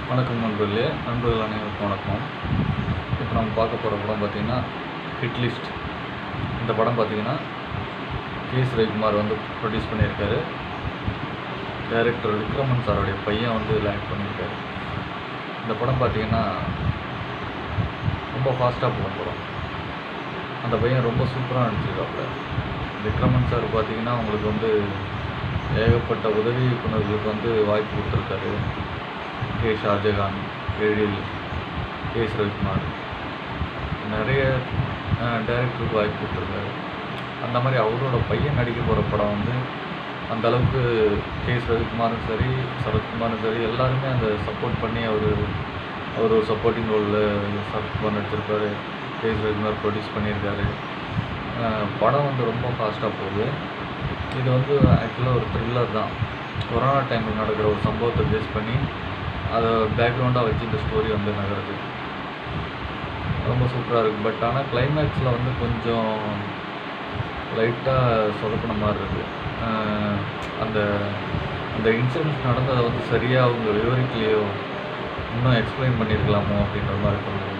வணக்கம் நண்பர்கள் அனைவருக்கும் வணக்கம். இப்போ நம்ம பார்க்க போகிற படம் பார்த்திங்கன்னா ஹிட் லிஸ்ட். இந்த படம் பார்த்திங்கன்னா கே.எஸ். ரவிக்குமார் ப்ரொடியூஸ் பண்ணியிருக்காரு. டைரக்டர் விக்ரமன் சாரோடைய பையன் இதில் ஆக்ட் பண்ணியிருக்காரு. இந்த படம் பார்த்திங்கன்னா ரொம்ப ஃபாஸ்ட்டாக போகும் படம். அந்த பையன் ரொம்ப சூப்பராக நடிச்சிருக்காப்புல. விக்ரமன் சார் பார்த்திங்கன்னா உங்களுக்கு ஏகப்பட்ட உதவி இயக்குநர்களுக்கு வாய்ப்பு கொடுத்துருக்காரு. கே. ஷாஜகான், எழில், கே.எஸ். ரவிக்குமார், நிறைய டைரக்டருக்கு வாய்ப்பு கொடுத்துருக்காரு. அந்த மாதிரி அவரோட பையன் நடிக்க போகிற படம் அந்தளவுக்கு கே.எஸ். ரவிக்குமாரும் சரி, சரத்குமாரும் சரி, எல்லாருமே அந்த சப்போர்ட் பண்ணி அவர் ஒரு சப்போர்ட்டிங் ரோலில் சரத்குமார் நடிச்சிருப்பார். கே.எஸ். ரவிக்குமார் ப்ரொடியூஸ் பண்ணியிருக்காரு. படம் ரொம்ப ஃபாஸ்ட்டாக போகுது. இது ஆக்சுவலாக ஒரு த்ரில்லர் தான். கொரோனா டைமில் நடக்கிற ஒரு சம்பவத்தை பேஸ் பண்ணி அதை பேக்ரவுண்டாக வச்சு இந்த ஸ்டோரி நகருது. ரொம்ப சூப்பராக இருக்குது. பட் ஆனால் கிளைமேக்ஸில் கொஞ்சம் லைட்டாக சொதப்பின மாதிரி இருக்குது. அந்த அந்த இன்சிடென்ட்ஸ் நடந்ததை சரியாக அவங்க விவரிக்கலையோ, இன்னும் எக்ஸ்பிளைன் பண்ணியிருக்கலாமோ அப்படின்ற மாதிரி தோணுது.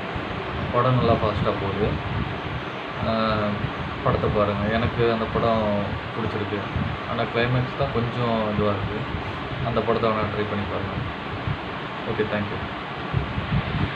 படம் நல்லா ஃபாஸ்ட்டாக போகுது. படத்தை பாருங்கள். எனக்கு அந்த படம் பிடிச்சிருக்கு. ஆனால் கிளைமேக்ஸ் தான் கொஞ்சம் இதுவாக இருக்குது. அந்த படத்தை வேணால் ட்ரை பண்ணி பாருங்கள். Okay, thank you.